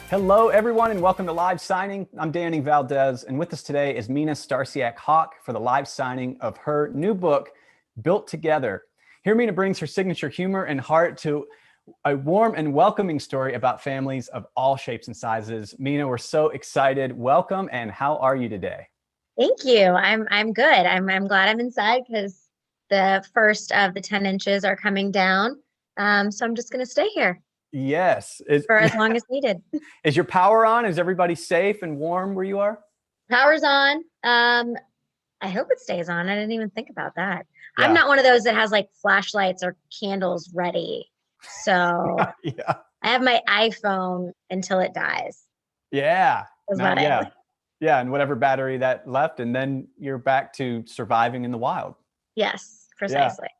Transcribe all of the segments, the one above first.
Hello, everyone, and welcome to Live Signing. I'm Danny Valdez, and with us today is Mina Starsiak Hawk for the live signing of her new book, Built Together. Here, Mina brings her signature humor and heart to a warm and welcoming story about families of all shapes and sizes. Mina, we're so excited. Welcome, and how are you today? Thank you. I'm good. I'm glad I'm inside because the first of the 10 inches are coming down. So I'm just gonna stay here Yes. for as long as needed. Is your power on? Is everybody safe and warm where you are? Power's on. I hope it stays on. I didn't even think about that. I'm Yeah. not one of those that has like flashlights or candles ready. So Yeah. I have my iPhone until it dies. Yeah. That's No, about yeah. it. Yeah. And whatever battery that left, and then you're back to surviving in the wild. Yes, Yeah. precisely.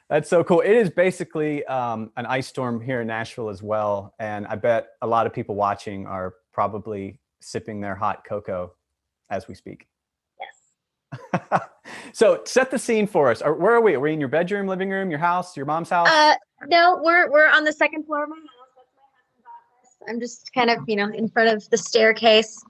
That's so cool. It is basically an ice storm here in Nashville as well. And I bet a lot of people watching are probably sipping their hot cocoa as we speak. Yes. So set the scene for us. Where are we? Are we in your bedroom, living room, your house, your mom's house? No, we're on the second floor of my house. That's my husband's office. I'm just kind of, in front of the staircase,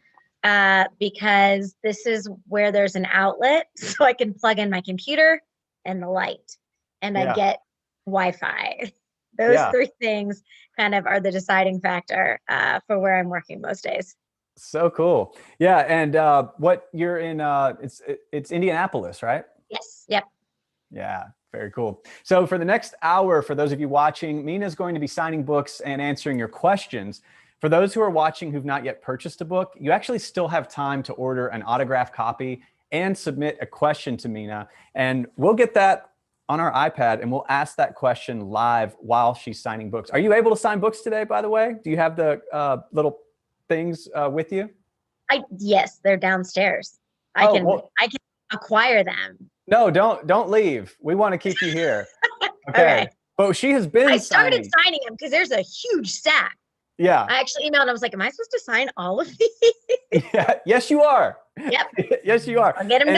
because this is where there's an outlet, so I can plug in my computer and the light, and I Yeah. get Wi-Fi. Those Yeah. three things kind of are the deciding factor for where I'm working most days. So cool. Yeah. And what you're in, it's Indianapolis, right? Yes. Yep. Yeah, very cool. So for the next hour, for those of you watching, Mina's going to be signing books and answering your questions. For those who are watching who've not yet purchased a book, you actually still have time to order an autographed copy and submit a question to Mina. And we'll get that on our iPad and we'll ask that question live while she's signing books. Are you able to sign books today, by the way? Do you have the little things with you? Yes, they're downstairs. Oh, well, I can acquire them. no, don't leave. We want to keep you here. Okay. Okay. But she has I been started signing. signing them because there's a huge stack. Yeah. I actually emailed and I was like, am I supposed to sign all of these? Yeah. Yes, you are. Yep. Yes, you are. I'll get them And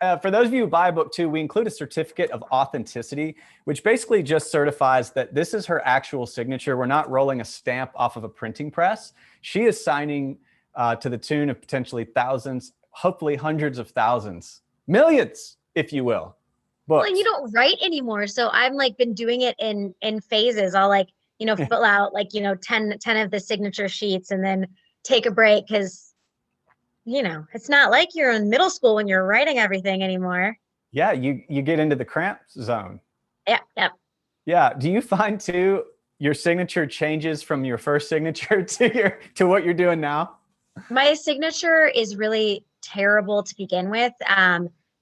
done. for those of you who buy a book too, we include a certificate of authenticity, which basically just certifies that this is her actual signature. We're not rolling a stamp off of a printing press. She is signing to the tune of potentially thousands, hopefully hundreds of thousands, millions, if you will. Well, Books. and you don't write anymore. So I'm like been doing it in phases. I'll like, fill out like, 10 of the signature sheets and then take a break because, it's not like you're in middle school when you're writing everything anymore. Yeah, you get into the cramp zone. Yeah, yeah. Yeah. Do you find too your signature changes from your first signature to what you're doing now? My signature is really terrible to begin with.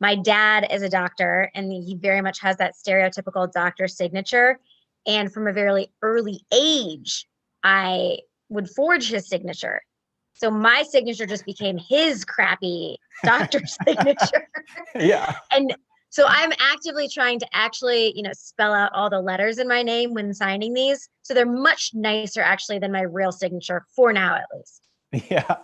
My dad is a doctor, and he very much has that stereotypical doctor signature. And from a very early age, I would forge his signature. So my signature just became his crappy doctor signature. Yeah. And so I'm actively trying to actually, spell out all the letters in my name when signing these. So they're much nicer actually than my real signature for now, at least. Yeah.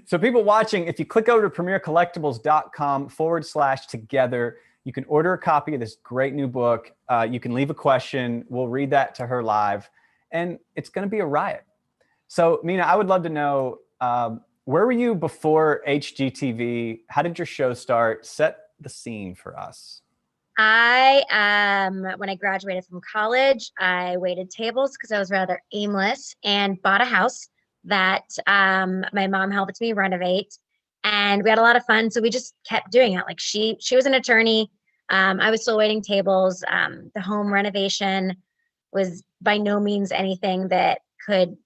So people watching, if you click over to premiercollectibles.com/together, you can order a copy of this great new book. You can leave a question. We'll read that to her live, and it's going to be a riot. So Mina, I would love to know, where were you before HGTV? How did your show start? Set the scene for us. When I graduated from college, I waited tables because I was rather aimless and bought a house that my mom helped me renovate, and we had a lot of fun. So we just kept doing it. Like she was an attorney. I was still waiting tables. The home renovation was by no means anything that could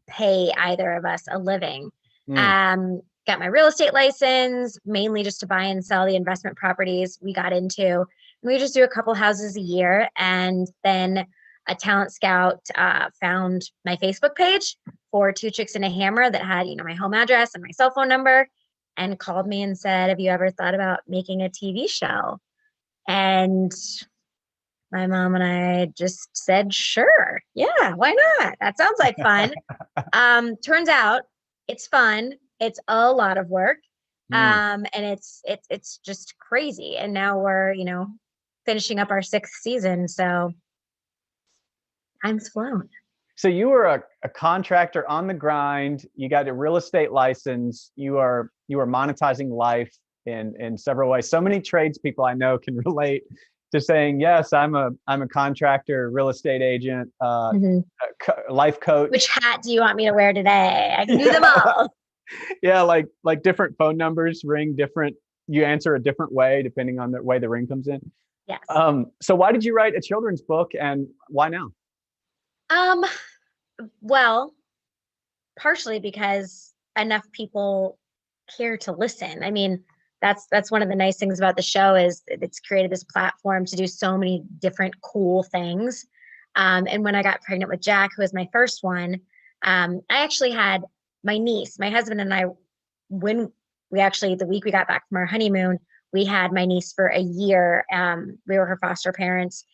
pay either of us a living. Mm. Got my real estate license mainly just to buy and sell the investment properties we got into. We just do a couple houses a year, and then a talent scout found my Facebook page for Two Chicks and a Hammer that had, my home address and my cell phone number, and called me and said, "Have you ever thought about making a TV show?" And my mom and I just said, "Sure, yeah, why not? That sounds like fun." Turns out it's fun. It's a lot of work, and it's just crazy. And now we're finishing up our 6th season, so time's flown. So you were a contractor on the grind. You got a real estate license. You are monetizing life in several ways. So many tradespeople I know can relate to saying, yes, I'm a contractor, real estate agent, Mhm. life coach. Which hat do you want me to wear today? I can do them Yeah. all. Yeah, like different phone numbers ring different. You answer a different way depending on the way the ring comes in. Yes. So why did you write a children's book, and why now? Um, well, partially because enough people care to listen. I mean, that's one of the nice things about the show is it's created this platform to do so many different cool things. And when I got pregnant with Jack, who was my first one, I actually had my niece, my husband and I, when we actually, the week we got back from our honeymoon, we had my niece for a year. We were her foster parents,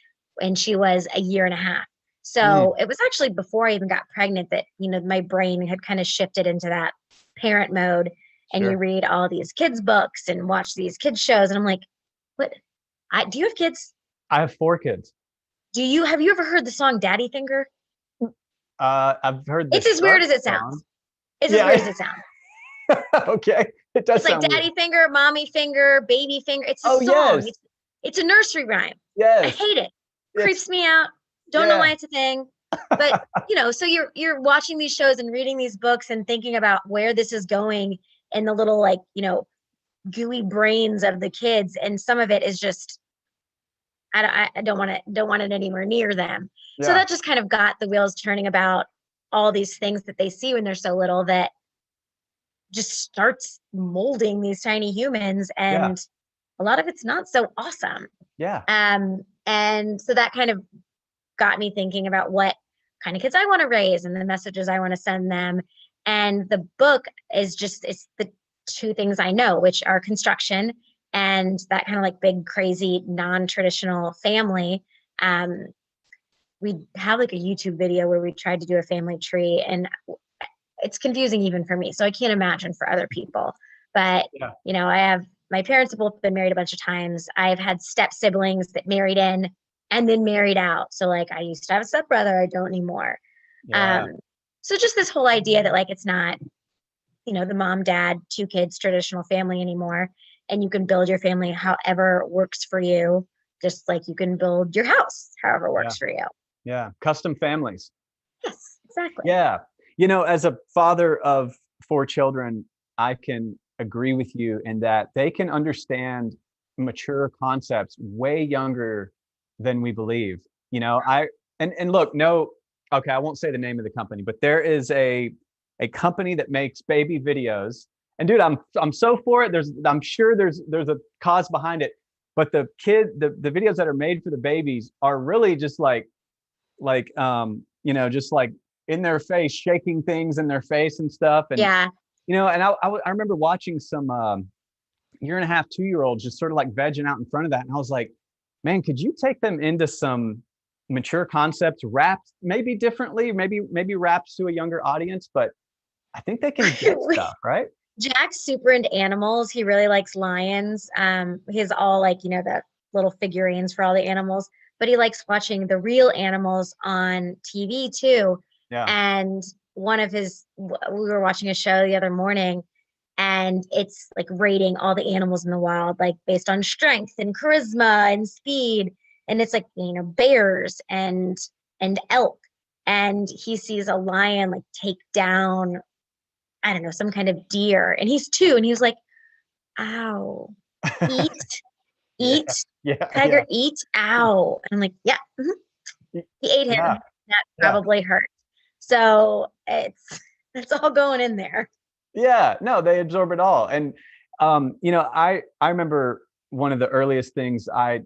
and she was a year and a half. Mm, So it was actually before I even got pregnant that, my brain had kind of shifted into that parent mode. And you sure. read all these kids' books and watch these kids' shows. And I'm like, what? Do you have kids? I have 4 kids. Have you ever heard the song Daddy Finger? I've heard the It's as weird start as it song. sounds. It's as weird as Yeah. it sounds. Okay. It does It's like sound weird. daddy finger, mommy finger, baby finger. It's a Oh, song. yes. It's a nursery rhyme. I Yes. hate it. It's, Creeps me out. Don't know yeah. why it's a thing. But so you're watching these shows and reading these books and thinking about where this is going in the little gooey brains of the kids, and some of it is just I don't want it anywhere near them. So Yeah. that just kind of got the wheels turning about all these things that they see when they're so little that just starts molding these tiny humans, Yeah. and a lot of it's not so awesome. Yeah. And so that kind of got me thinking about what kind of kids I want to raise and the messages I want to send them. And the book it's the two things I know, which are construction and that kind of like big, crazy, non-traditional family. Um, we have like a YouTube video where we tried to do a family tree, and it's confusing even for me. So I can't imagine for other people. But, Yeah. I have my parents have both been married a bunch of times. I've had step siblings that married in and then married out. So like I used to have a step brother, I don't anymore. Yeah. Um, so just this whole idea that like it's not, the mom, dad, 2 kids, traditional family anymore. And you can build your family however works for you, just like you can build your house however Yeah. works for you. Yeah. Custom families. Yes, exactly. Yeah. As a father of 4 children, I can agree with you in that they can understand mature concepts way younger than we believe. And look, no, okay, I won't say the name of the company, but there is a company that makes baby videos. And dude, I'm so for it. I'm sure there's a cause behind it. But the videos that are made for the babies are really just just like in their face, shaking things in their face and stuff. And, Yeah. and I remember watching some year and a half, 2 year olds just sort of like vegging out in front of that. And I was like, man, could you take them into some mature concepts, wrapped maybe differently, maybe wrapped to a younger audience, but I think they can get stuff, right? Jack's super into animals. He really likes lions. He has all like, the little figurines for all the animals, but he likes watching the real animals on TV too. Yeah. And we were watching a show the other morning, and it's like rating all the animals in the wild, like based on strength and charisma and speed. And it's like, bears and elk. And he sees a lion like take down, I don't know, some kind of deer. And he's 2, and he was like, ow, eat, Yeah. eat, Yeah. tiger, eat, ow. And I'm like, yeah, he ate him. Yeah. That Yeah. probably hurt. So it's all going in there. Yeah. No, they absorb it all. And I remember one of the earliest things I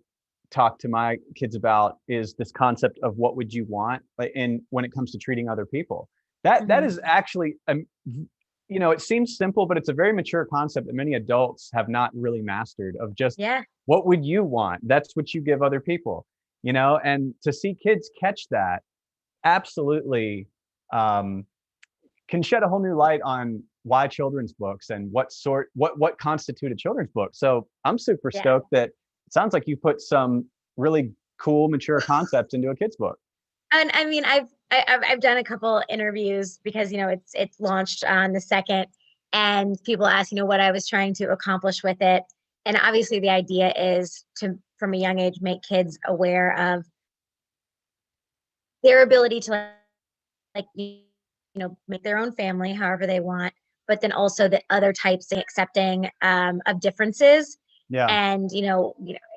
talk to my kids about is this concept of what would you want, like in when it comes to treating other people. That Mhm. is actually it seems simple, but it's a very mature concept that many adults have not really mastered, of just Yeah. what would you want? That's what you give other people, and to see kids catch that absolutely um, can shed a whole new light on why children's books and what constitute a children's book. So I'm super Yeah. stoked that it sounds like you put some really cool, mature concepts into a kid's book. And I mean, I've done a couple interviews because, it's launched on the second, and people ask, what I was trying to accomplish with it. And obviously the idea is to, from a young age, make kids aware of their ability to make their own family however they want, but then also the other types and accepting of differences, Yeah. and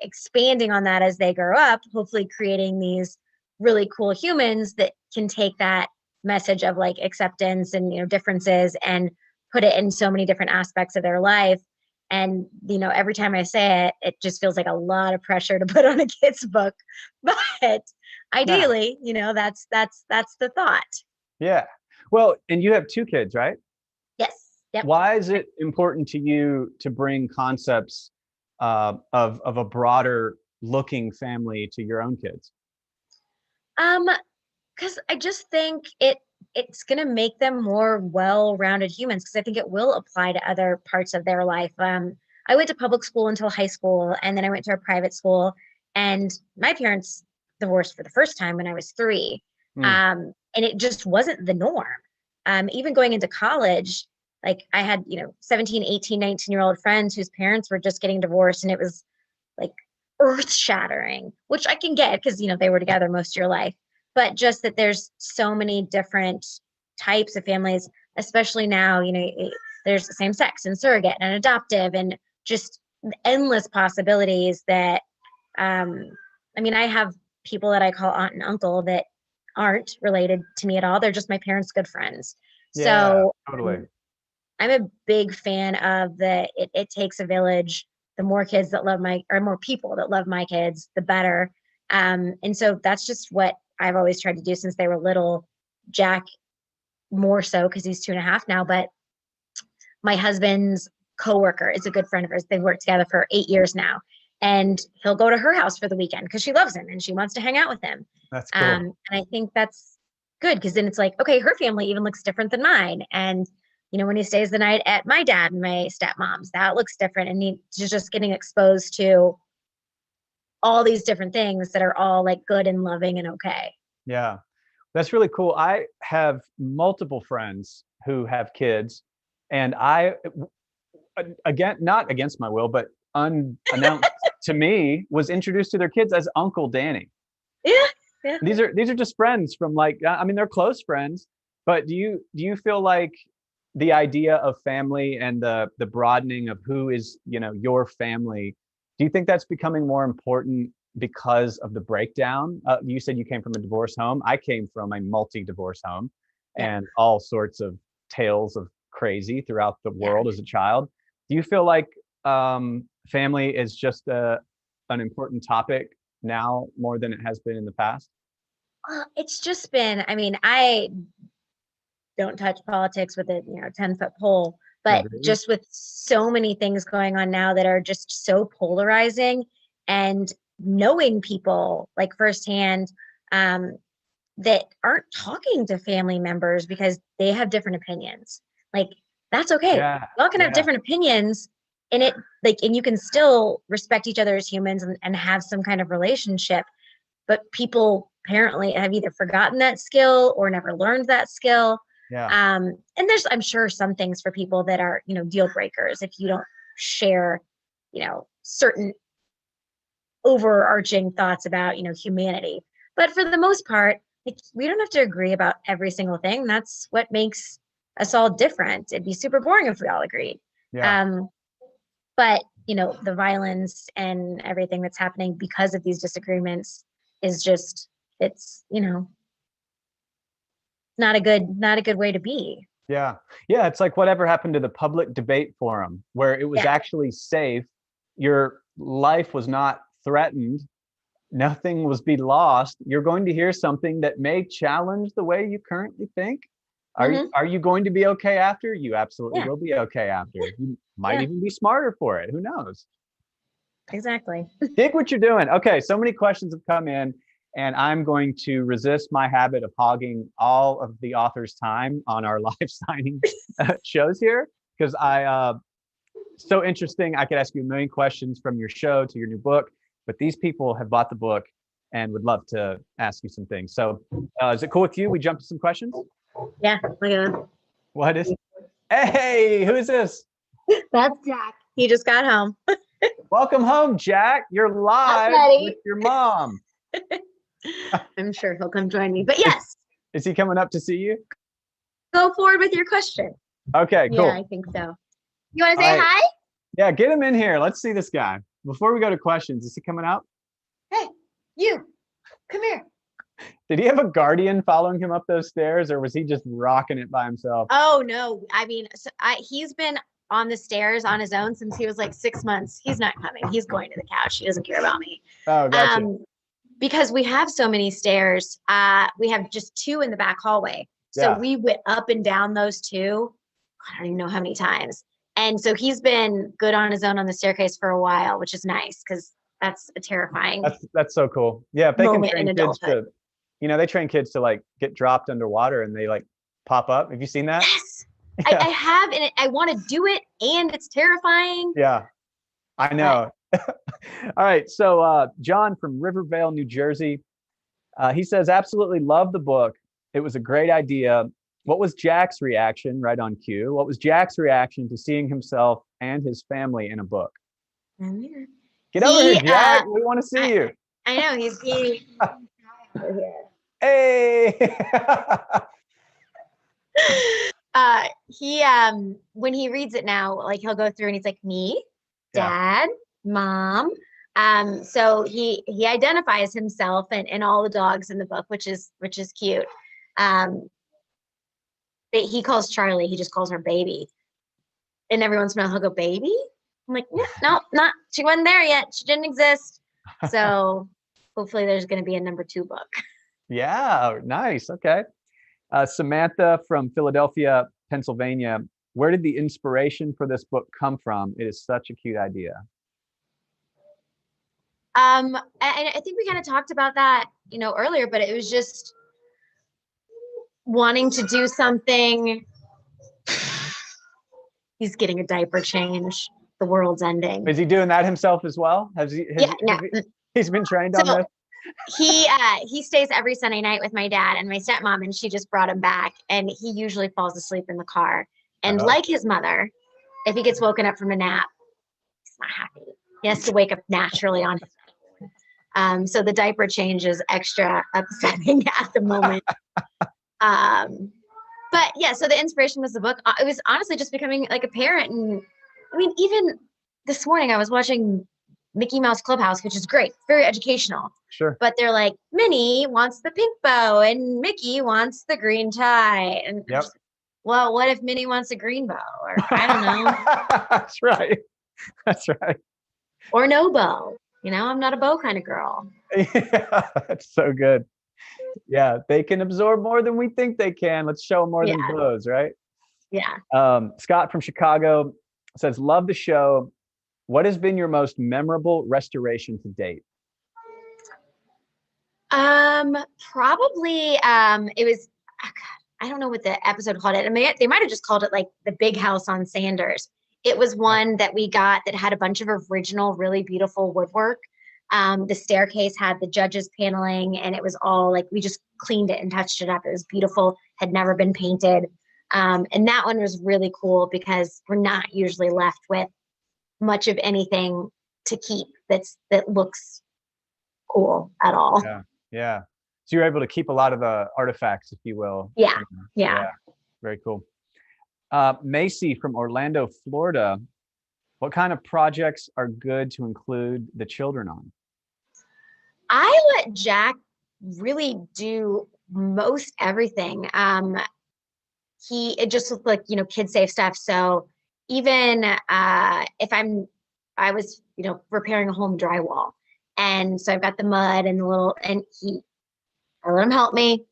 expanding on that as they grow up, hopefully creating these really cool humans that can take that message of like acceptance and differences and put it in so many different aspects of their life. And every time I say it, it just feels like a lot of pressure to put on a kid's book, but Yeah. ideally, that's the thought. Yeah. Well, and you have two kids, right? Yes. Yep. Why is it important to you to bring concepts of a broader looking family to your own kids? Because I just think it's gonna make them more well-rounded humans, because I think it will apply to other parts of their life. I went to public school until high school, and then I went to a private school, and my parents divorced for the first time when I was 3. Mm. And it just wasn't the norm. Even going into college, like I had, 17, 18, 19-year-old friends whose parents were just getting divorced, and it was like earth shattering, which I can get because, they were together most of your life. But just that there's so many different types of families, especially now, there's same sex and surrogate and adoptive and just endless possibilities that, I have people that I call aunt and uncle that aren't related to me at all. They're just my parents' good friends. Yeah, So totally. I'm a big fan of it takes a village. The more kids that love or more people that love my kids, the better. And so that's just what I've always tried to do since they were little. Jack more so because he's 2.5 now, but my husband's coworker is a good friend of hers. They've worked together for 8 years now. And he'll go to her house for the weekend because she loves him and she wants to hang out with him. That's cool. And I think that's good because then it's like, okay, her family even looks different than mine. And when he stays the night at my dad and my stepmom's, that looks different. And he's just getting exposed to all these different things that are all like good and loving and okay. Yeah, that's really cool. I have multiple friends who have kids, and again, not against my will, but unannounced to me, was introduced to their kids as Uncle Danny. Yeah, yeah. These are just friends from they're close friends, but do you feel like the idea of family and the broadening of who is, your family, do you think that's becoming more important because of the breakdown? You said you came from a divorce home. I came from a multi-divorce home, and all sorts of tales of crazy throughout the world as a child. Do you feel like family is just an important topic now more than it has been in the past? It's just been, I don't touch politics with a 10-foot pole, but just with so many things going on now that are just so polarizing, and knowing people like firsthand that aren't talking to family members because they have different opinions. Like, that's okay. Y'all can have different opinions, and and you can still respect each other as humans and have some kind of relationship. But people apparently have either forgotten that skill or never learned that skill. And there's, I'm sure, some things for people that are, deal breakers if you don't share, certain overarching thoughts about, humanity. But for the most part, we don't have to agree about every single thing. That's what makes us all different. It'd be super boring if we all agreed. But, the violence and everything that's happening because of these disagreements is just, it's, not a good way to be. Yeah. It's like whatever happened to the public debate forum where it was actually safe. Your life was not threatened. Nothing was be lost. You're going to hear something that may challenge the way you currently think. Are you going to be okay after? You absolutely will be okay after. You might even be smarter for it. Who knows? Exactly. Dig what you're doing. Okay, so many questions have come in, and I'm going to resist my habit of hogging all of the author's time on our live signing shows here, because so interesting. I could ask you a million questions from your show to your new book, but these people have bought the book and would love to ask you some things. So is it cool with you? We jump to some questions? Yeah, look at him. What is, hey, who's this? That's Jack. He just got home. Welcome home, Jack. You're live Ready. with your mom. I'm sure he'll come join me. But yes, Is he coming up to see you? go forward with your question. Okay, cool. Yeah, I think so. You want to say All right. hi? Yeah, get him in here. Let's see this guy. Before we go to questions, is he coming up? Hey, you. Come here. Did he have a guardian following him up those stairs, or was he just rocking it by himself? Oh, no. I mean, he's been on the stairs on his own since he was like 6 months. He's not coming. He's going to the couch. He doesn't care about me. Oh, gotcha. Because we have so many stairs, we have just 2 in the back hallway. So Yeah. we went up and down those 2. I don't even know how many times. And so he's been good on his own on the staircase for a while, which is nice because that's a terrifying. That's so cool. Yeah, if they can Moment train in kids to, adulthood. they train kids to like get dropped underwater and they like pop up. Have you seen that? Yes, Yeah. I have, and I want to do it, and it's terrifying. Yeah, I know. All right, so John from Rivervale, New Jersey, he says, absolutely love the book. It was a great idea. What was Jack's reaction, right on cue? What was Jack's reaction to seeing himself and his family in a book? Get over here, Jack. We want to see you. I know he's over here. Hey. He when he reads it now, like he'll go through and he's like, me, dad, mom. So he identifies himself and all the dogs in the book, which is cute. He calls Charlie, he just calls her baby. And every once in a while he'll go, baby? I'm like, no, not, she wasn't there yet. She didn't exist. So hopefully there's going to be a number 2 book. Yeah, nice. Okay. Samantha from Philadelphia, Pennsylvania. Where did the inspiration for this book come from? It is such a cute idea. And I think we kind of talked about that, earlier, but it was just wanting to do something. He's getting a diaper change. The world's ending. Is he doing that himself as well? He's been trained on this? He stays every Sunday night with my dad and my stepmom, and she just brought him back, and he usually falls asleep in the car. And like his mother, if he gets woken up from a nap, he's not happy. He has to wake up naturally on his own. So the diaper change is extra upsetting at the moment. But yeah, so the inspiration was the book. It was honestly just becoming like a parent. And I mean, even this morning I was watching Mickey Mouse Clubhouse, which is great, very educational. Sure. But they're like, Minnie wants the pink bow and Mickey wants the green tie. And yep. Well, what if Minnie wants a green bow? Or I don't know. That's right. That's right. Or no bow. I'm not a bow kind of girl. Yeah, that's so good. Yeah, they can absorb more than we think they can. Let's show them more than bows, right? Yeah. Scott from Chicago says, love the show. What has been your most memorable restoration to date? Probably it was, I don't know what the episode called it. I mean, they might have just called it like the big house on Sanders. It was one that we got that had a bunch of original, really beautiful woodwork. The staircase had the judges paneling, and it was all like, we just cleaned it and touched it up. It was beautiful, had never been painted. And that one was really cool because we're not usually left with much of anything to keep that looks cool at all. Yeah. So you're able to keep a lot of the artifacts, if you will. Yeah. Very cool. Macy from Orlando, Florida. What kind of projects are good to include the children on? I let Jack really do most everything. It just looked like, kid safe stuff. So even if I was, repairing a home drywall, and so I've got the mud and I let him help me.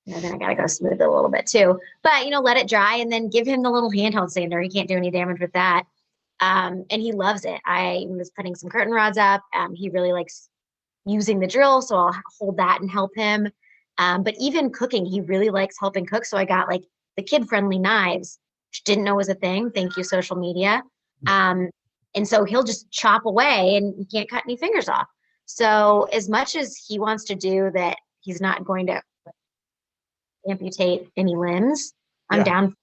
Then I gotta go smooth it a little bit too. But let it dry and then give him the little handheld sander. He can't do any damage with that. And he loves it. I was putting some curtain rods up. He really likes using the drill, so I'll hold that and help him. But even cooking, he really likes helping cook. So I got like the kid-friendly knives, which didn't know was a thing. Thank you, social media. And so he'll just chop away and he can't cut any fingers off. So as much as he wants to do that, he's not going to amputate any limbs. I'm Yeah. down.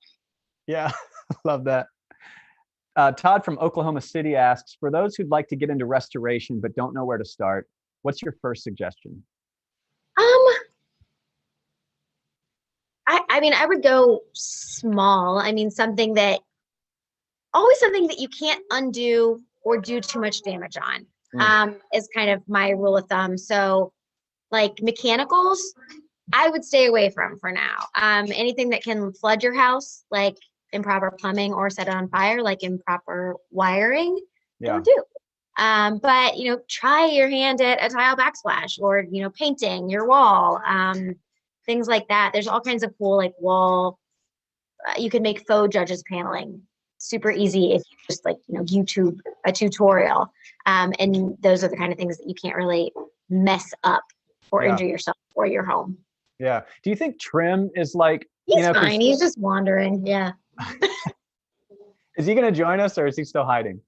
Yeah. Love that. Todd from Oklahoma City asks, for those who'd like to get into restoration but don't know where to start, what's your first suggestion? I mean, I would go small. I mean, always something that you can't undo or do too much damage on, is kind of my rule of thumb. So like mechanicals, I would stay away from for now. Anything that can flood your house, like improper plumbing, or set it on fire, like improper wiring, don't do. But try your hand at a tile backsplash, or painting your wall, things like that. There's all kinds of cool like wall. You can make faux judges paneling super easy if you just like YouTube a tutorial. And those are the kind of things that you can't really mess up or injure yourself or your home. Yeah. Do you think trim is like, he's fine? He's just wandering. Yeah. Is he going to join us, or is he still hiding?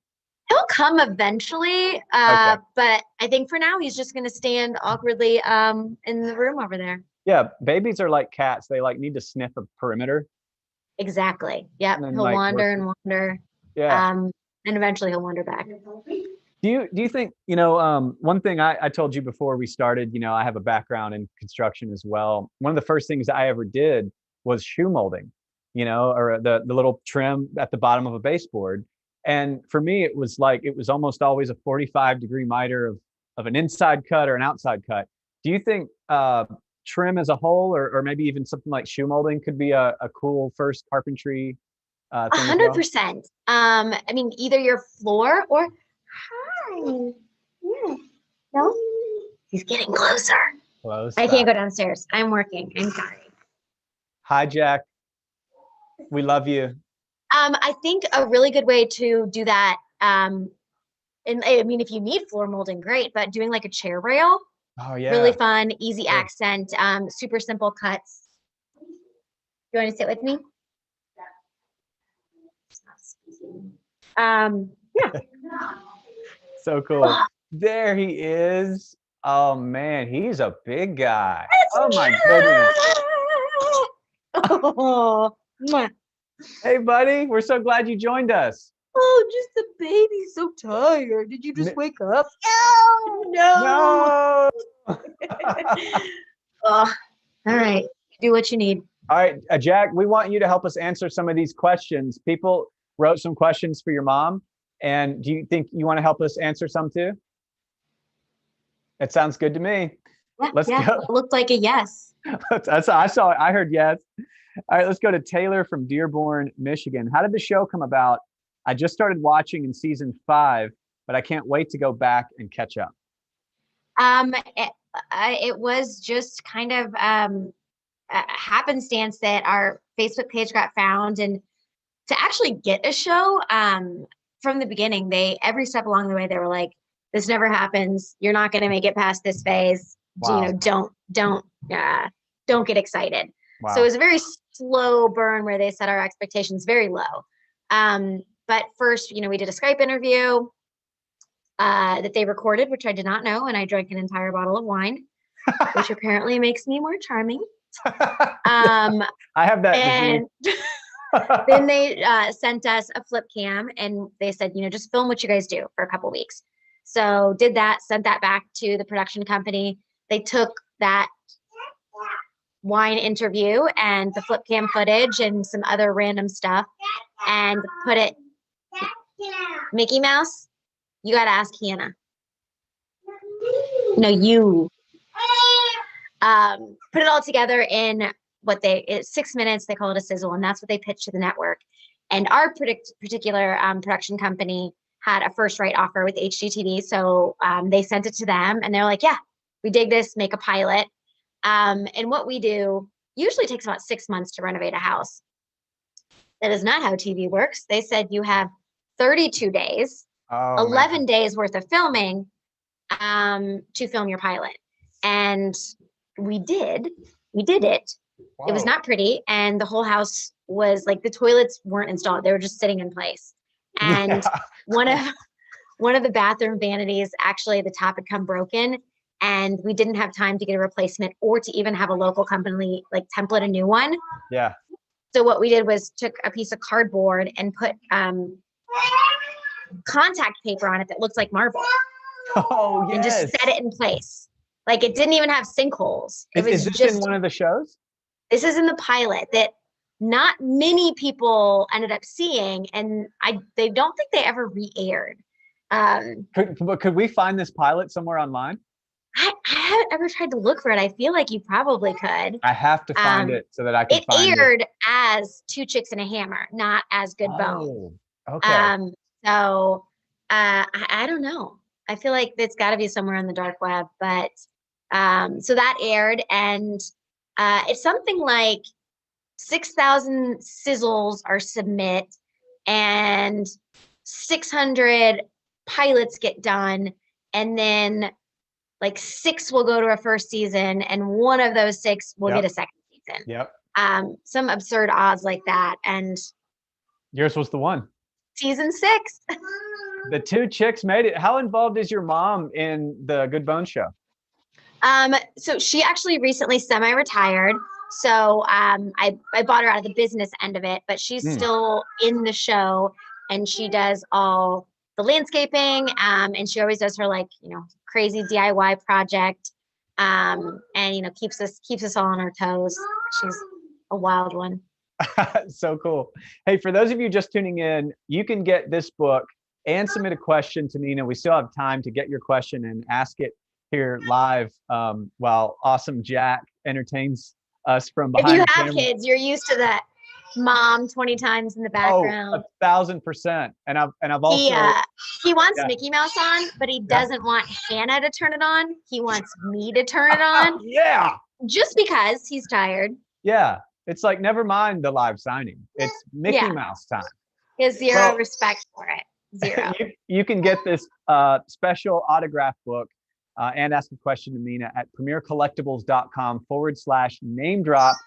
He'll come eventually. Okay. But I think for now he's just going to stand awkwardly in the room over there. Yeah. Babies are like cats. They like need to sniff a perimeter. Exactly. Yeah. He'll like wander and wander. Yeah. And eventually he'll wander back. Do you think, one thing I told you before we started, I have a background in construction as well. One of the first things I ever did was shoe molding, or the little trim at the bottom of a baseboard. And for me, it was almost always a 45-degree miter of an inside cut or an outside cut. Do you think trim as a whole, or maybe even something like shoe molding, could be a cool first carpentry thing? 100%. I mean, either your floor or hi. Yeah. No? He's getting closer. I can't go downstairs. I'm working. I'm sorry. Hi, Jack. We love you. I think a really good way to do that, and I mean, if you need floor molding, great, but doing like a chair rail, really fun, easy accent, super simple cuts. You want to sit with me? Yeah. So cool. There he is. Oh man, he's a big guy. Oh my goodness. Oh, hey buddy, we're so glad you joined us. Oh, just the baby's so tired. Did you just wake up? No. Oh, all right. Do what you need. All right, Jack, we want you to help us answer some of these questions. People wrote some questions for your mom, and do you think you want to help us answer some too? It sounds good to me. Yeah, Let's go. It looked like a yes. I heard yes. All right, let's go to Taylor from Dearborn, Michigan. How did the show come about? I just started watching in season 5, but I can't wait to go back and catch up. It was just kind of a happenstance that our Facebook page got found, and to actually get a show from the beginning, every step along the way, they were like, this never happens. You're not going to make it past this phase. Wow. Don't get excited. Wow. So it was a very slow burn where they set our expectations very low. But first, we did a Skype interview that they recorded, which I did not know. And I drank an entire bottle of wine, which apparently makes me more charming. I have that. And then they sent us a flip cam, and they said, just film what you guys do for a couple weeks. So did that, sent that back to the production company. They took that wine interview and the flip cam footage and some other random stuff and put it, Mickey Mouse, you got to ask Hannah. No, you. Put it all together in it's 6 minutes. They call it a sizzle, and that's what they pitched to the network. And our particular production company had a first right offer with HGTV. So they sent it to them, and they're like, yeah, we dig this, make a pilot. And what we do usually takes about 6 months to renovate a house. That is not how TV works. They said you have 32 days, 11 days worth of filming to film your pilot. And we did it. Whoa. It was not pretty. And the whole house was like, the toilets weren't installed. They were just sitting in place. And one one of the bathroom vanities, actually the top had come broken, and we didn't have time to get a replacement or to even have a local company like template a new one. Yeah. So what we did was took a piece of cardboard and put contact paper on it that looked like marble. Oh, and just yes. set it in place. Like it didn't even have sinkholes. It was Is this just in one of the shows? this is in the pilot that not many people ended up seeing, and they don't think they ever re-aired. Could we find this pilot somewhere online? I haven't ever tried to look for it. I feel like you probably could. I have to find it so that I can find it. It aired as Two Chicks and a Hammer, not as Good Bone. Okay. So I don't know. I feel like it's got to be somewhere on the dark web, but so that aired, and it's something like 6,000 sizzles are submit, and 600 pilots get done, and then like 6 will go to a first season, and one of those 6 will get a second season. Yep. Some absurd odds like that, and yours was the one. Season 6. The Two Chicks made it. How involved is your mom in the Good Bones show? So she actually recently semi-retired. So I bought her out of the business end of it, but she's still in the show, and she does all the landscaping, and she always does her crazy DIY project, and keeps us all on our toes. She's a wild one. So cool. Hey, for those of you just tuning in, you can get this book and submit a question to Mina. We still have time to get your question and ask it here live while awesome Jack entertains us from behind the camera. If you have kids, you're used to that mom 20 times in the background. 1,000%. And I've also he wants Mickey Mouse on, but he doesn't want Hannah to turn it on. He wants me to turn it on. Yeah. Just because he's tired. Yeah. It's like, never mind the live signing. It's Mickey Mouse time. He has zero respect for it. Zero. You can get this special autograph book and ask a question to Mina at premiercollectibles.com/name drop.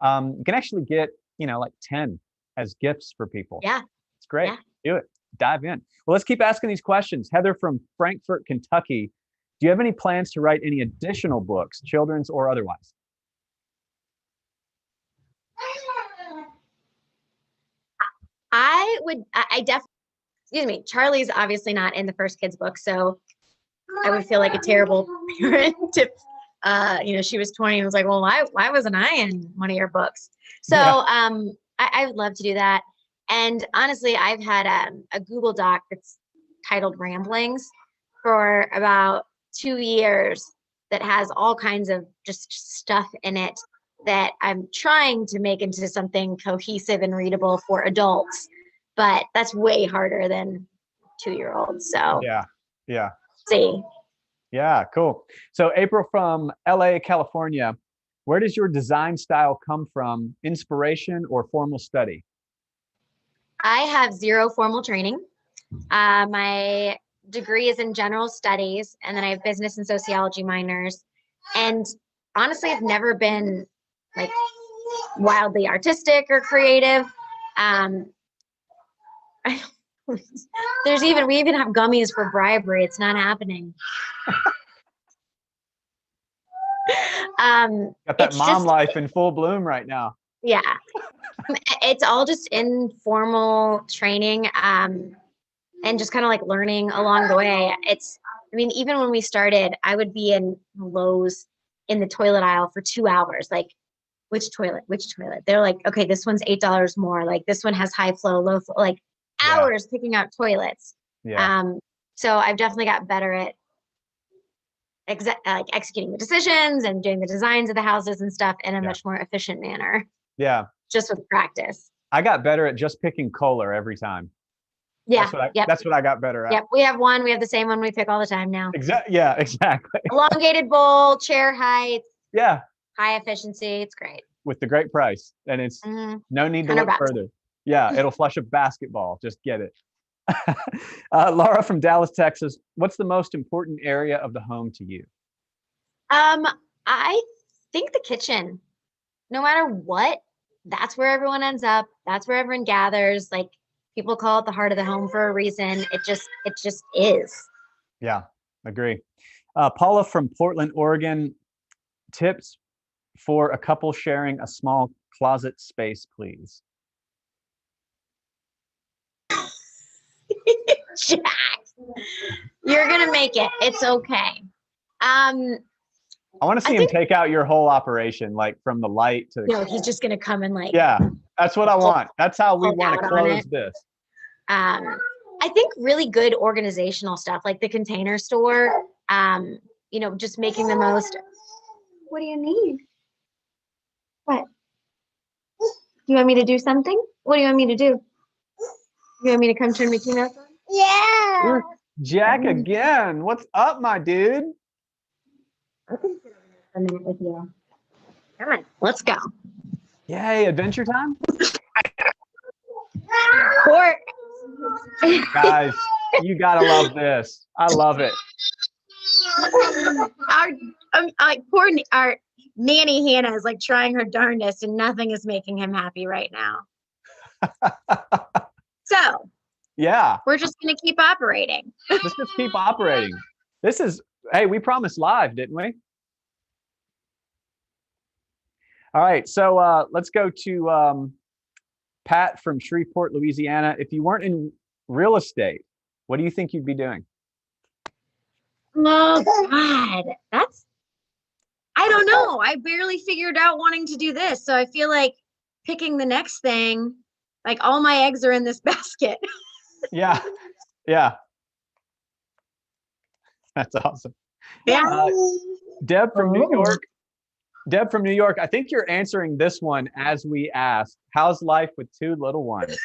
You can actually get, like 10 as gifts for people. Yeah. It's great. Yeah. Do it. Dive in. Well, let's keep asking these questions. Heather from Frankfort, Kentucky. Do you have any plans to write any additional books, children's or otherwise? I definitely, excuse me, Charlie's obviously not in the first kids book, so I would feel like a terrible parent if, she was 20 and was like, well, why wasn't I in one of your books? So I would love to do that. And honestly, I've had a Google Doc that's titled Ramblings for about 2 years that has all kinds of just stuff in it that I'm trying to make into something cohesive and readable for adults, but that's way harder than 2-year-olds. So yeah. See. Yeah, cool. So April from LA, California, where does your design style come from? Inspiration or formal study? I have zero formal training. My degree is in general studies, and then I have business and sociology minors. And honestly, I've never been like wildly artistic or creative. We even have gummies for bribery. It's not happening. Got that mom life in full bloom right now. Yeah. It's all just informal training, and just kind of like learning along the way. Even when we started, I would be in Lowe's in the toilet aisle for 2 hours. Like, which toilet? They're like, okay, this one's $8 more. Like, this one has high flow, low flow, like hours picking out toilets. Yeah. So I've definitely got better at executing the decisions and doing the designs of the houses and stuff in a much more efficient manner. Yeah. Just with practice. I got better at just picking color every time. Yeah. That's what I got better at. Yep. We have the same one we pick all the time now. Exactly. Yeah, exactly. Elongated bowl, chair height. Yeah. High efficiency. It's great. With the great price. And it's no need to look further. Yeah. It'll flush a basketball. Just get it. Laura from Dallas, Texas. What's the most important area of the home to you? I think the kitchen. No matter what, that's where everyone ends up. That's where everyone gathers. Like, People call it the heart of the home for a reason. It just is. Yeah, agree. Paula from Portland, Oregon, tips for a couple sharing a small closet space, please. Jack, you're gonna make it. It's okay. I want to see him take out your whole operation, like from the light to. No, he's just gonna come and like. Yeah, that's what I want. That's how we want to close this. I think really good organizational stuff, like the Container Store. You know, just making the most. What do you need? What? Do you want me to do something? What do you want me to do? You want me to come turn Mickey Mouse on? Yeah. Jack again. What's up, my dude? I can sit over there for a minute with you. Come on, let's go. Yay, adventure time? Or guys, you gotta love this. I love it. Our nanny Hannah is like trying her darndest and nothing is making him happy right now. So yeah, we're just gonna keep operating. Let's just keep operating. This is, hey, we promised live, didn't we? All right, so let's go to Pat from Shreveport, Louisiana. If you weren't in real estate, what do you think you'd be doing? Oh God, I don't know. I barely figured out wanting to do this. So I feel like picking the next thing, like all my eggs are in this basket. Yeah. Yeah. That's awesome. Yeah. Deb from New York. Deb from New York, I think you're answering this one as we asked. How's life with two little ones?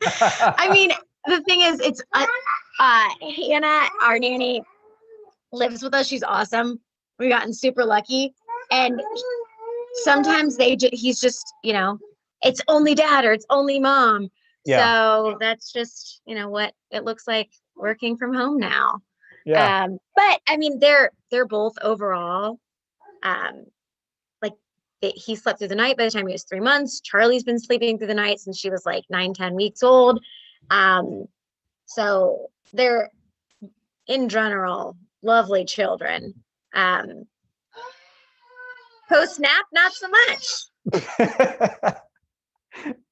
I mean, the thing is, it's Hannah, our nanny, lives with us. She's awesome. We've gotten super lucky. And sometimes he's just, you know, it's only dad or it's only mom. Yeah. So that's just, you know, what it looks like working from home now. Yeah. But I mean, they're both overall, like he slept through the night by the time he was 3 months. Charlie's been sleeping through the night since she was like 9-10 weeks old. So they're in general lovely children. Post snap, not so much.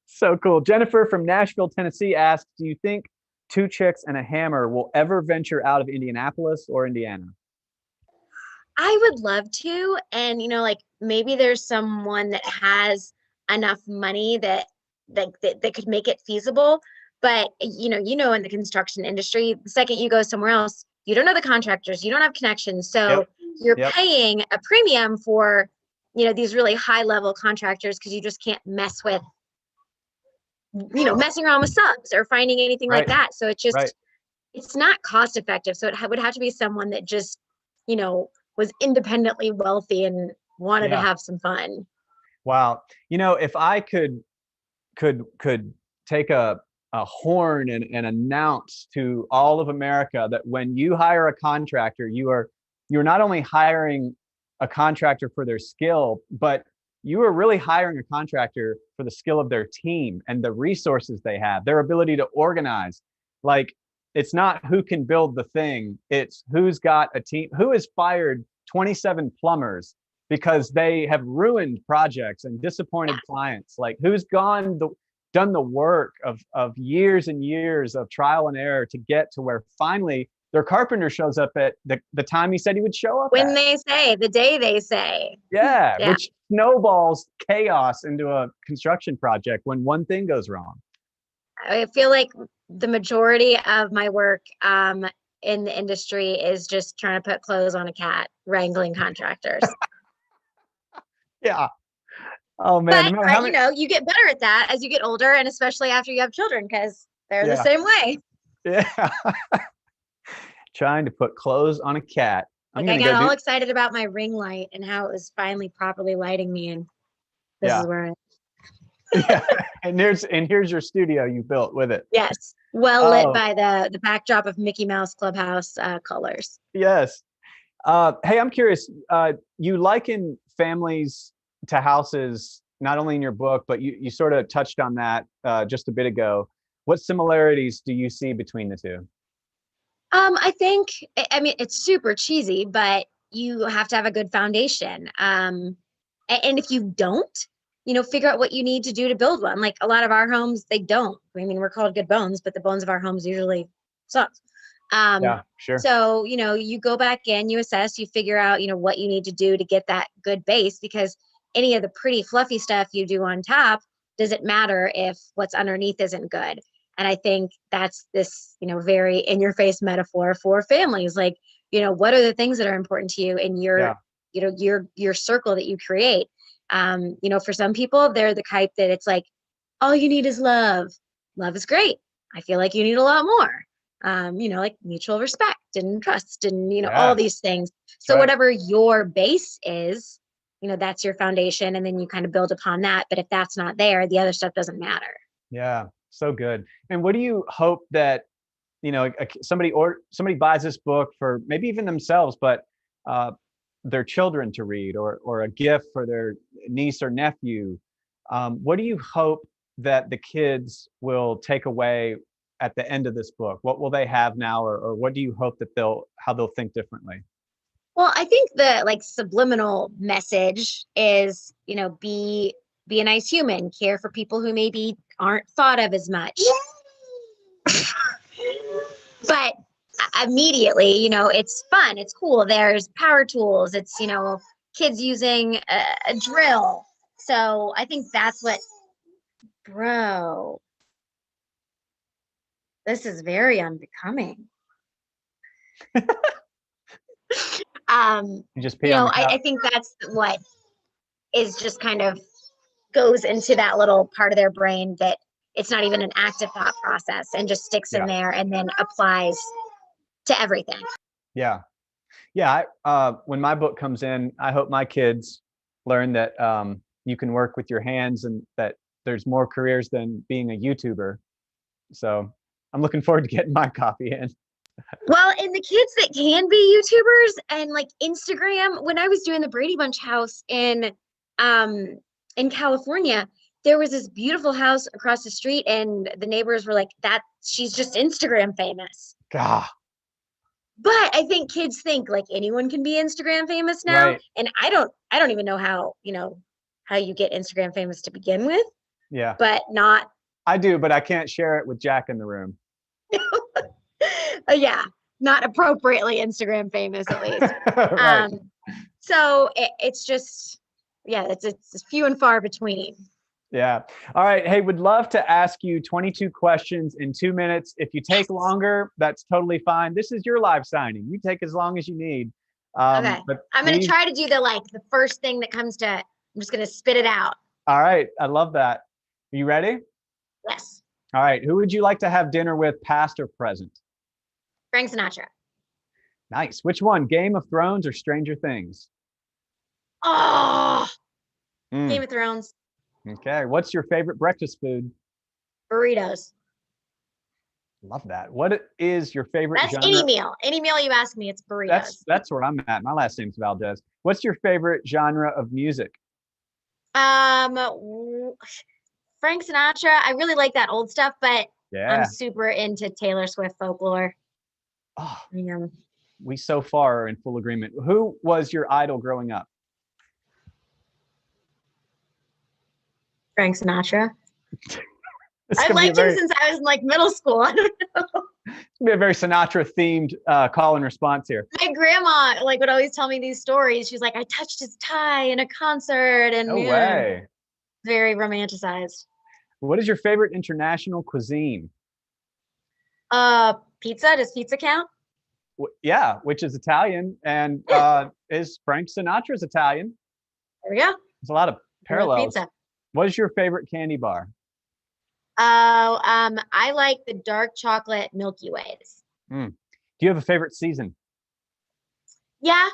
So cool. Jennifer from Nashville, Tennessee asks, do you think two chicks and a hammer will ever venture out of Indianapolis or Indiana? I would love to. And, you know, like maybe there's someone that has enough money that could make it feasible. But, you know, in the construction industry, the second you go somewhere else, you don't know the contractors, you don't have connections. So you're paying a premium for, you know, these really high level contractors because you just can't mess with, you know, messing around with subs or finding anything like that. So it just, it's not cost effective. So it would have to be someone that just, you know, was independently wealthy and wanted to have some fun. Wow. You know, if I could take a horn and announce to all of America that when you hire a contractor, you're not only hiring a contractor for their skill, but you are really hiring a contractor for the skill of their team and the resources they have, their ability to organize. Like, it's not who can build the thing, it's who's got a team, who has fired 27 plumbers because they have ruined projects and disappointed clients. Like, who's done the work of years and years of trial and error to get to where finally their carpenter shows up at the time he said he would show up when they say, the day they say. Yeah, which snowballs chaos into a construction project when one thing goes wrong. I feel like the majority of my work in the industry is just trying to put clothes on a cat, wrangling contractors. Yeah. Oh man. But you know, you get better at that as you get older, and especially after you have children, because they're the same way. Yeah. Trying to put clothes on a cat. I got all excited about my ring light and how it was finally properly lighting me, and this is where And here's your studio you built with it. Yes. Well lit by the backdrop of Mickey Mouse Clubhouse colors. Yes. Hey, I'm curious. You liken families to houses, not only in your book, but you sort of touched on that just a bit ago. What similarities do you see between the two? I think, I mean, it's super cheesy, but you have to have a good foundation. And if you don't, figure out what you need to do to build one. Like a lot of our homes, they don't. I mean, we're called good bones, but the bones of our homes usually suck. Um, Yeah, sure. so, you go back in, you assess, you figure out, what you need to do to get that good base, because any of the pretty fluffy stuff you do on top doesn't matter if what's underneath isn't good. And I think that's this, very in your face metaphor for families. Like, what are the things that are important to you in Yeah. your circle that you create? For some people, they're the type that it's like, all you need is love. Love is great. I feel like you need a lot more. Like mutual respect and trust and, all Yeah. these things. That's So right. whatever your base is, that's your foundation. And then you kind of build upon that. But if that's not there, the other stuff doesn't matter. Yeah. So good. And what do you hope that, somebody buys this book for maybe even themselves, but uh, their children to read, or a gift for their niece or nephew? What do you hope that the kids will take away at the end of this book? What will they have now, or what do you hope that how they'll think differently? Well, I think the like subliminal message is, be a nice human, care for people who maybe aren't thought of as much. But immediately, it's fun, it's cool. There's power tools. It's, kids using a drill. So I think that's what, bro, this is very unbecoming. You just pee on the couch. I think that's what is just kind of goes into that little part of their brain that it's not even an active thought process and just sticks in Yeah. there and then applies to everything. Yeah. Yeah. When my book comes in, I hope my kids learn that you can work with your hands, and that there's more careers than being a YouTuber. So I'm looking forward to getting my copy in. Well, and the kids that can be YouTubers and like Instagram, when I was doing the Brady Bunch house in California, there was this beautiful house across the street, and the neighbors were like, that she's just Instagram famous. God, But I think kids think like anyone can be Instagram famous now. right. And I don't even know how you get Instagram famous to begin with, Yeah. but not I do, but I can't share it with Jack in the room. yeah, not appropriately Instagram famous at least. Right. So it's just, yeah, it's few and far between. Yeah. All right. Hey, would love to ask you 22 questions in 2 minutes. If you take longer, that's totally fine. This is your live signing. You take as long as you need. Okay. But I'm going to try to do the first thing that comes to, I'm just going to spit it out. All right. I love that. Are you ready? Yes. All right. Who would you like to have dinner with, past or present? Frank Sinatra. Nice. Which one, Game of Thrones or Stranger Things? Oh, Mm, Game of Thrones. okay. What's your favorite breakfast food? Burritos. Love that. What is your favorite That's genre? any meal. Any meal you ask me, it's burritos. That's where I'm at. My last name's Valdez. What's your favorite genre of music? Frank Sinatra. I really like that old stuff, but Yeah. I'm super into Taylor Swift folklore. Oh, Yeah. we so far are in full agreement. Who was your idol growing up? Frank Sinatra. This I've could be a liked him very, since I was in like middle school. I don't know. be a very Sinatra themed call and response here. My grandma like would always tell me these stories. She's like, I touched his tie in a concert, and No way. very romanticized. What is your favorite international cuisine? Pizza. Does pizza count? Yeah, which is Italian, and is Frank Sinatra's Italian. There we go. There's a lot of parallels. Pizza. What is your favorite candy bar? Oh, I like the dark chocolate Milky Ways. Do you have a favorite season? Yeah,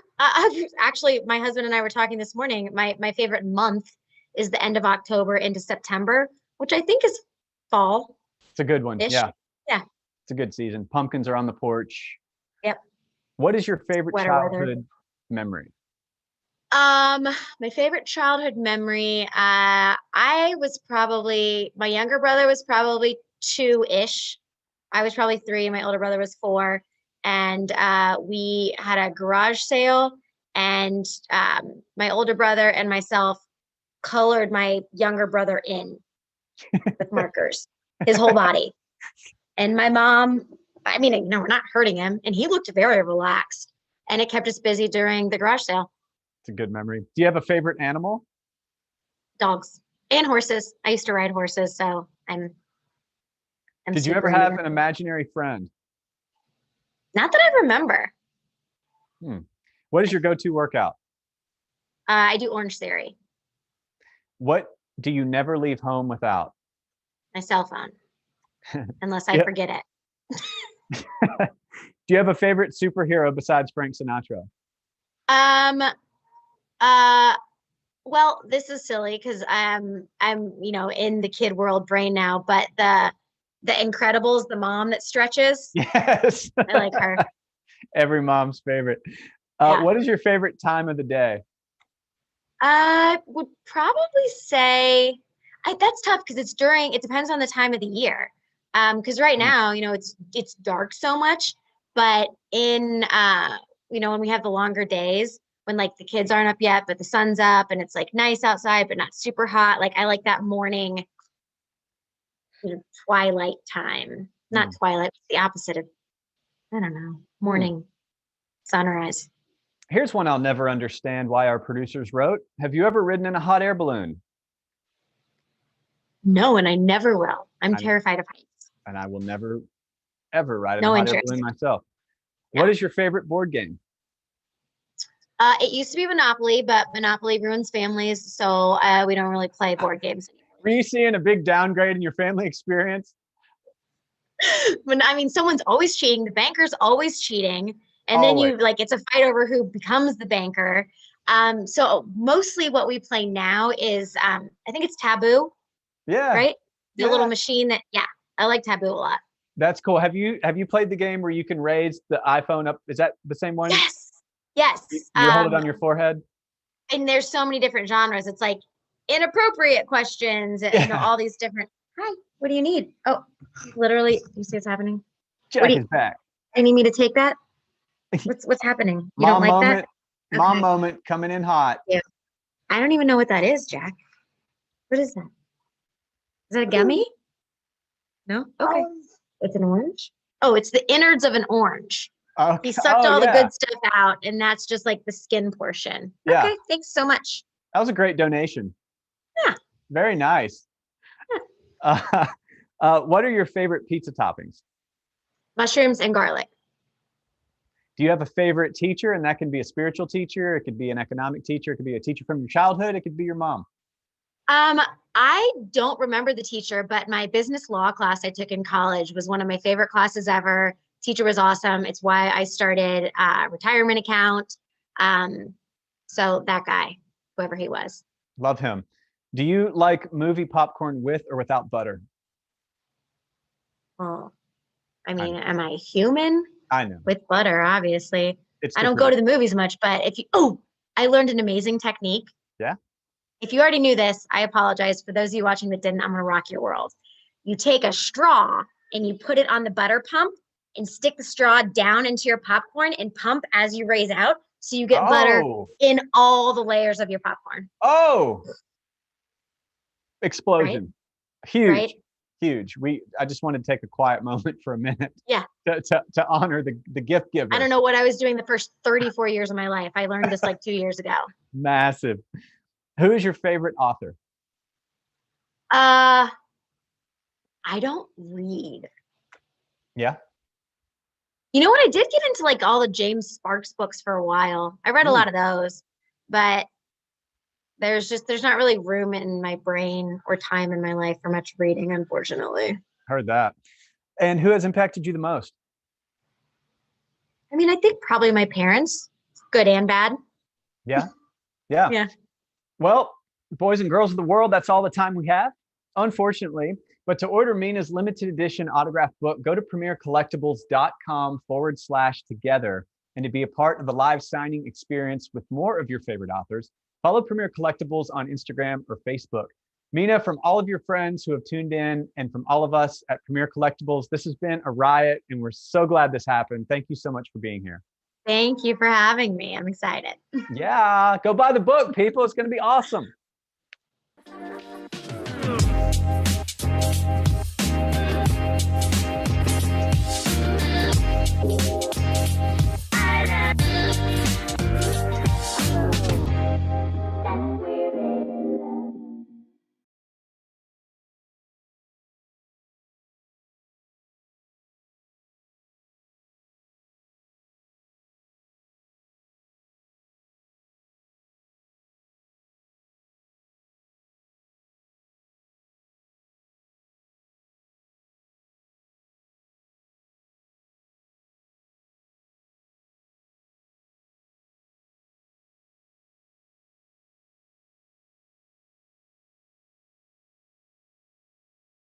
actually, my husband and I were talking this morning. My favorite month is the end of October into September, which I think is fall. It's a good one. Yeah. Yeah. It's a good season. Pumpkins are on the porch. Yep. What is your favorite Sweater childhood weather. memory? My favorite childhood memory, my younger brother was probably 2-ish. I was probably 3, my older brother was 4. And we had a garage sale, and my older brother and myself colored my younger brother in with markers, his whole body. And my mom, I mean, no, we're not hurting him. And he looked very relaxed, and it kept us busy during the garage sale. It's a good memory. Do you have a favorite animal? Dogs and horses. I used to ride horses, so I'm Did you ever super into have that. an imaginary friend? Not that I remember. What is your go-to workout? I do Orange Theory, What do you never leave home without? my cell phone, unless I Yep. forget it. Do you have a favorite superhero besides Frank Sinatra? Um, uh, well, this is silly because I'm in the kid world brain now, but the Incredibles, the mom that stretches, Yes. I like her. Every mom's favorite. Yeah. What is your favorite time of the day? I would probably say that's tough because it depends on the time of the year. Because right now, it's dark so much, but when we have the longer days, when like the kids aren't up yet, but the sun's up and it's like nice outside, but not super hot. Like I like that morning, twilight time. Not twilight, it's the opposite of, I don't know, morning, sunrise. Here's one I'll never understand why our producers wrote. Have you ever ridden in a hot air balloon? No, and I never will. I'm terrified of heights. And I will never, ever ride in No a hot air interest. balloon myself. Yeah. What is your favorite board game? It used to be Monopoly, but Monopoly ruins families, so we don't really play board games anymore. Were you seeing a big downgrade in your family experience? Someone's always cheating. The banker's always cheating. And Always. then it's a fight over who becomes the banker. So mostly what we play now is, I think it's Taboo, Yeah. right? The Yeah. little machine I like Taboo a lot. That's cool. Have you played the game where you can raise the iPhone up? Is that the same one? Yes. You hold it on your forehead? And there's so many different genres. It's like inappropriate questions and all these different, hi, what do you need? Oh, literally, do you see what's happening? Jack is back. You need me to take that? What's happening? You Mom don't like moment. that? Mom Okay. moment coming in hot. Yeah. I don't even know what that is, Jack. What is that? Is that a gummy? No? Okay. It's an orange? Oh, it's the innards of an orange. Okay. He sucked all the good stuff out, and that's just like the skin portion. Yeah. Okay, thanks so much. That was a great donation. Yeah. Very nice. What are your favorite pizza toppings? Mushrooms and garlic. Do you have a favorite teacher? And that can be a spiritual teacher. It could be an economic teacher. It could be a teacher from your childhood. It could be your mom. I don't remember the teacher, but my business law class I took in college was one of my favorite classes ever. Teacher was awesome. It's why I started a retirement account. So that guy, whoever he was. Love him. Do you like movie popcorn with or without butter? Well, am I human? I know. With butter, obviously. It's I don't go to the movies much, but I learned an amazing technique. Yeah. If you already knew this, I apologize. For those of you watching that didn't, I'm going to rock your world. You take a straw and you put it on the butter pump and stick the straw down into your popcorn and pump as you raise out. So you get butter in all the layers of your popcorn. Oh, explosion. Right? Huge. Right? Huge. I just wanted to take a quiet moment for a minute. Yeah. To honor the gift giver. I don't know what I was doing the first 34 years of my life. I learned this like 2 years ago. Massive. Who is your favorite author? I don't read. Yeah. You know what? I did get into like all the James Sparks books for a while. I read a lot of those, but there's not really room in my brain or time in my life for much reading, unfortunately. Heard that. And who has impacted you the most? I think probably my parents, good and bad. Yeah. Yeah. Yeah. Well, boys and girls of the world, that's all the time we have, unfortunately. But to order Mina's limited edition autographed book, go to premiercollectibles.com/together. And to be a part of the live signing experience with more of your favorite authors, follow Premier Collectibles on Instagram or Facebook. Mina, from all of your friends who have tuned in and from all of us at Premier Collectibles, this has been a riot and we're so glad this happened. Thank you so much for being here. Thank you for having me. I'm excited. Yeah, go buy the book, people. It's going to be awesome.